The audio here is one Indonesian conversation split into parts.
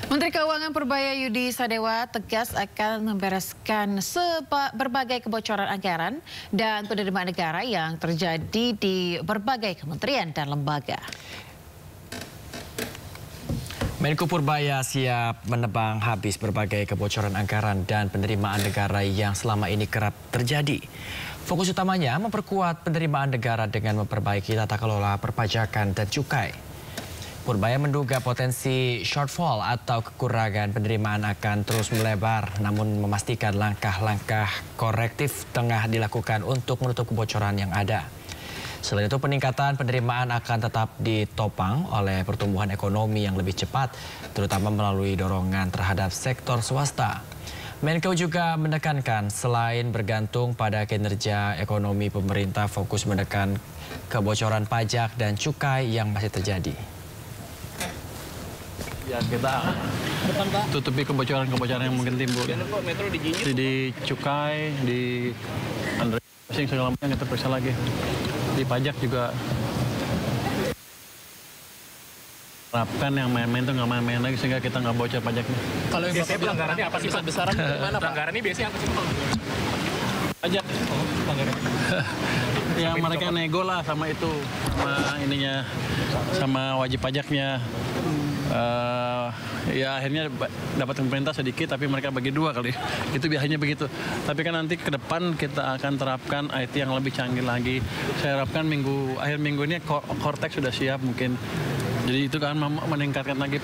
Menteri Keuangan Purbaya Yudi Sadewa tegas akan membereskan berbagai kebocoran anggaran dan penerimaan negara yang terjadi di berbagai kementerian dan lembaga. Menko Purbaya siap menebang habis berbagai kebocoran anggaran dan penerimaan negara yang selama ini kerap terjadi. Fokus utamanya memperkuat penerimaan negara dengan memperbaiki tata kelola perpajakan dan cukai. Purbaya menduga potensi shortfall atau kekurangan penerimaan akan terus melebar, namun memastikan langkah-langkah korektif tengah dilakukan untuk menutup kebocoran yang ada. Selain itu, peningkatan penerimaan akan tetap ditopang oleh pertumbuhan ekonomi yang lebih cepat, terutama melalui dorongan terhadap sektor swasta. Menko juga menekankan selain bergantung pada kinerja ekonomi, pemerintah fokus menekan kebocoran pajak dan cukai yang masih terjadi. Ya, kita tutupi kebocoran-kebocoran yang mungkin timbul. Di cukai, di underpassing segala macam kita periksa lagi. Di pajak juga terapkan yang main-main itu nggak main-main lagi sehingga kita nggak bocor pajaknya. Kalau yang biasanya pelanggarannya apa sih, Pak? Besaran gimana, Pak? Pelanggarannya biasanya apa sih, Pak? Pajak. Ya mereka nego lah sama itu, sama ininya, sama wajib pajaknya. Ya akhirnya dapat pemerintah sedikit tapi mereka bagi dua kali. Itu biasanya begitu. Tapi kan nanti ke depan kita akan terapkan IT yang lebih canggih lagi. Saya harapkan akhir minggu ini Cortex sudah siap mungkin. Jadi itu kan meningkatkan lagi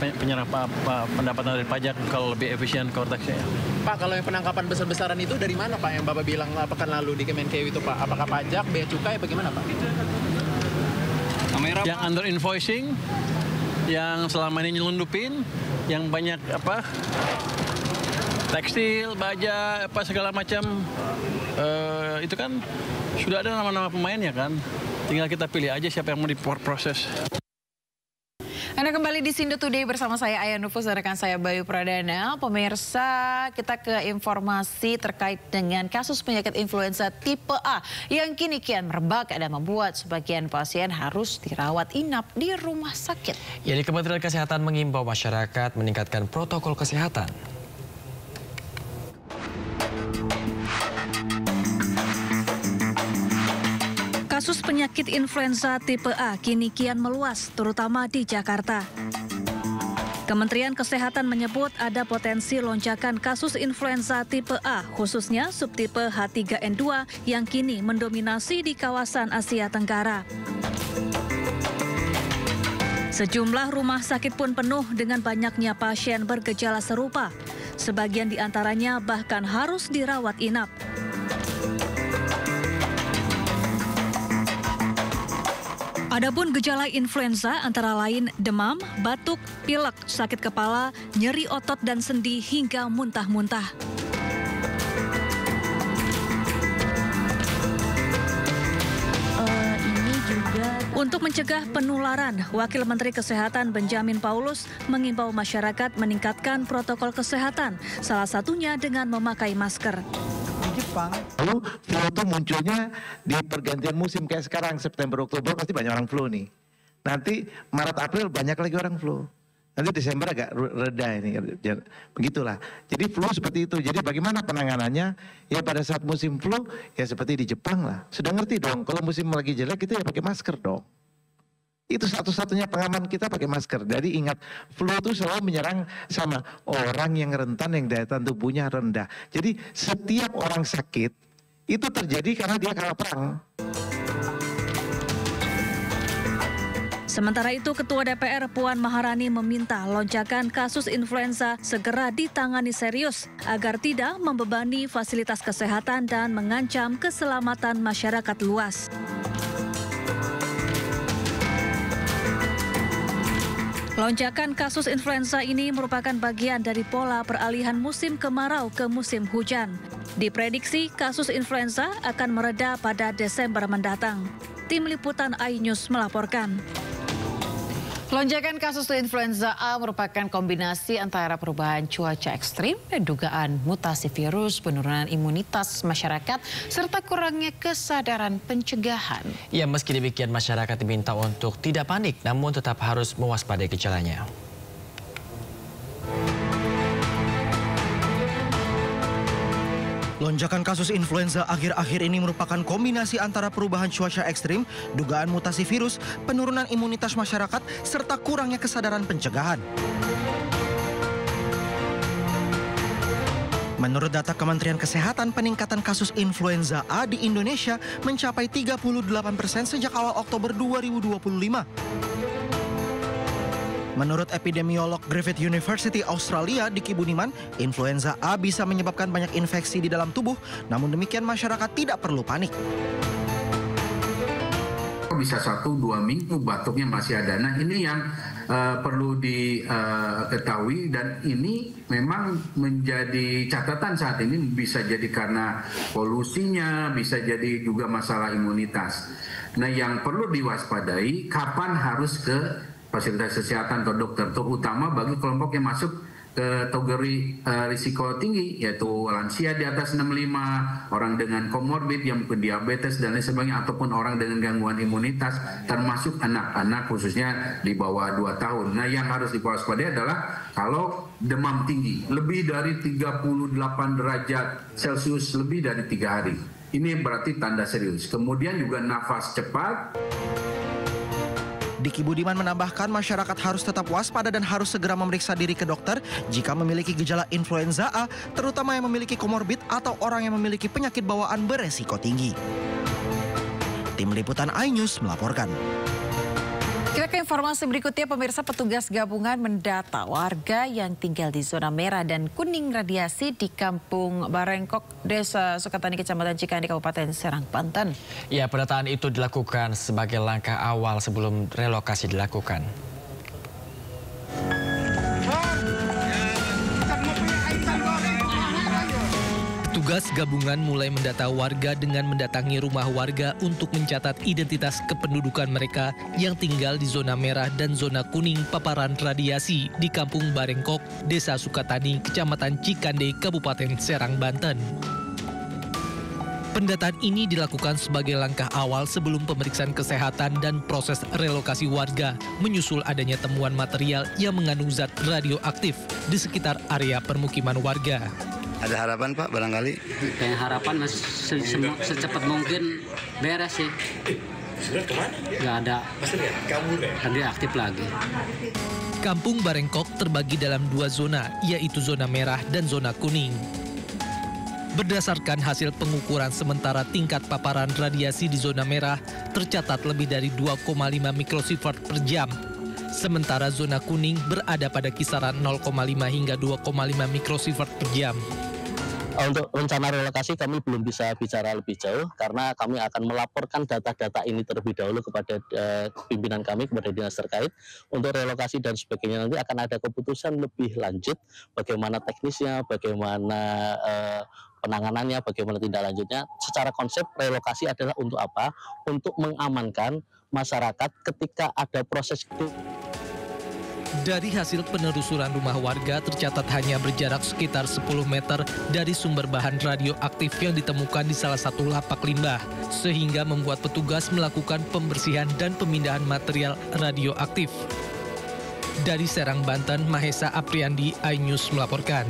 pendapatan dari pajak kalau lebih efisien Cortexnya. Pak, kalau yang penangkapan besar-besaran itu dari mana, Pak? Yang Bapak bilang pekan lalu di Kemenkeu itu, Pak? Apakah pajak, bea cukai, bagaimana, Pak? Yang under invoicing, yang selama ini nyelundupin, yang banyak tekstil, baja, segala macam, itu kan sudah ada nama-nama pemainnya kan. Tinggal kita pilih aja siapa yang mau diproses. Anda kembali di Sindo Today bersama saya Aya Nufus dan rekan saya Bayu Pradana. Pemirsa, kita ke informasi terkait dengan kasus penyakit influenza tipe A yang kini kian merebak dan membuat sebagian pasien harus dirawat inap di rumah sakit. Jadi Kementerian Kesehatan mengimbau masyarakat meningkatkan protokol kesehatan. Kasus penyakit influenza tipe A kini kian meluas, terutama di Jakarta. Kementerian Kesehatan menyebut ada potensi lonjakan kasus influenza tipe A, khususnya subtipe H3N2 yang kini mendominasi di kawasan Asia Tenggara. Sejumlah rumah sakit pun penuh dengan banyaknya pasien bergejala serupa. Sebagian di antaranya bahkan harus dirawat inap. Adapun gejala influenza antara lain demam, batuk, pilek, sakit kepala, nyeri otot dan sendi hingga muntah-muntah. Untuk mencegah penularan, Wakil Menteri Kesehatan Benjamin Paulus mengimbau masyarakat meningkatkan protokol kesehatan, salah satunya dengan memakai masker. Jepang. Lalu flu itu munculnya di pergantian musim kayak sekarang September Oktober pasti banyak orang flu nih. Nanti Maret April banyak lagi orang flu. Nanti Desember agak reda ini. Begitulah. Jadi flu seperti itu. Jadi bagaimana penanganannya? Ya pada saat musim flu ya seperti di Jepang lah. Sudah ngerti dong. Kalau musim lagi jelek itu ya pakai masker dong. Itu satu-satunya pengaman kita pakai masker. Jadi ingat, flu itu selalu menyerang sama orang yang rentan, yang daya tahan tubuhnya rendah. Jadi setiap orang sakit itu terjadi karena dia kalah perang. Sementara itu, Ketua DPR Puan Maharani meminta lonjakan kasus influenza segera ditangani serius agar tidak membebani fasilitas kesehatan dan mengancam keselamatan masyarakat luas. Lonjakan kasus influenza ini merupakan bagian dari pola peralihan musim kemarau ke musim hujan. Diprediksi kasus influenza akan mereda pada Desember mendatang. Tim Liputan iNews melaporkan. Lonjakan kasus influenza A merupakan kombinasi antara perubahan cuaca ekstrim, dugaan mutasi virus, penurunan imunitas masyarakat, serta kurangnya kesadaran pencegahan. Ya, meski demikian masyarakat diminta untuk tidak panik, namun tetap harus mewaspadai gejalanya. Lonjakan kasus influenza akhir-akhir ini merupakan kombinasi antara perubahan cuaca ekstrim, dugaan mutasi virus, penurunan imunitas masyarakat, serta kurangnya kesadaran pencegahan. Menurut data Kementerian Kesehatan, peningkatan kasus influenza A di Indonesia mencapai 38% sejak awal Oktober 2025. Menurut epidemiolog Griffith University Australia, Diki Budiman, influenza A bisa menyebabkan banyak infeksi di dalam tubuh, namun demikian masyarakat tidak perlu panik. Bisa 1-2 minggu batuknya masih ada. Nah, ini yang perlu diketahui, dan ini memang menjadi catatan saat ini. Bisa jadi karena polusinya, bisa jadi juga masalah imunitas. Nah, yang perlu diwaspadai kapan harus ke fasilitas kesehatan atau dokter, terutama bagi kelompok yang masuk ke kategori risiko tinggi, yaitu lansia di atas 65, orang dengan komorbid yang mungkin diabetes dan lain sebagainya, ataupun orang dengan gangguan imunitas, termasuk anak-anak khususnya di bawah 2 tahun. Nah, yang harus diwaspadai adalah kalau demam tinggi, lebih dari 38 derajat Celcius lebih dari 3 hari. Ini berarti tanda serius. Kemudian juga nafas cepat. Diki Budiman menambahkan masyarakat harus tetap waspada dan harus segera memeriksa diri ke dokter jika memiliki gejala influenza A, terutama yang memiliki komorbid atau orang yang memiliki penyakit bawaan beresiko tinggi. Tim Liputan iNews melaporkan. Kita ke informasi berikutnya, pemirsa. Petugas gabungan mendata warga yang tinggal di zona merah dan kuning radiasi di Kampung Barengkok, Desa Sukatani, Kecamatan Cikande, Kabupaten Serang, Banten. Ya, pendataan itu dilakukan sebagai langkah awal sebelum relokasi dilakukan. Petugas gabungan mulai mendata warga dengan mendatangi rumah warga untuk mencatat identitas kependudukan mereka yang tinggal di zona merah dan zona kuning paparan radiasi di Kampung Barengkok, Desa Sukatani, Kecamatan Cikande, Kabupaten Serang, Banten. Pendataan ini dilakukan sebagai langkah awal sebelum pemeriksaan kesehatan dan proses relokasi warga, menyusul adanya temuan material yang mengandung zat radioaktif di sekitar area permukiman warga. Ada harapan, Pak, barangkali? Kayak harapan secepat mungkin beres sih. Sudah kemana? Nggak ada. Kabur ya? Tadi aktif lagi. Kampung Barengkok terbagi dalam 2 zona, yaitu zona merah dan zona kuning. Berdasarkan hasil pengukuran sementara, tingkat paparan radiasi di zona merah tercatat lebih dari 2,5 mikrosievert per jam. Sementara zona kuning berada pada kisaran 0,5 hingga 2,5 mikrosievert per jam. Untuk rencana relokasi kami belum bisa bicara lebih jauh karena kami akan melaporkan data-data ini terlebih dahulu kepada pimpinan kami, kepada dinas terkait. Untuk relokasi dan sebagainya nanti akan ada keputusan lebih lanjut bagaimana teknisnya, bagaimana penanganannya, bagaimana tindak lanjutnya. Secara konsep relokasi adalah untuk apa? Untuk mengamankan masyarakat ketika ada proses itu. Dari hasil penelusuran rumah warga tercatat hanya berjarak sekitar 10 meter dari sumber bahan radioaktif yang ditemukan di salah satu lapak limbah, sehingga membuat petugas melakukan pembersihan dan pemindahan material radioaktif. Dari Serang, Banten, Mahesa Apriandi, iNews melaporkan.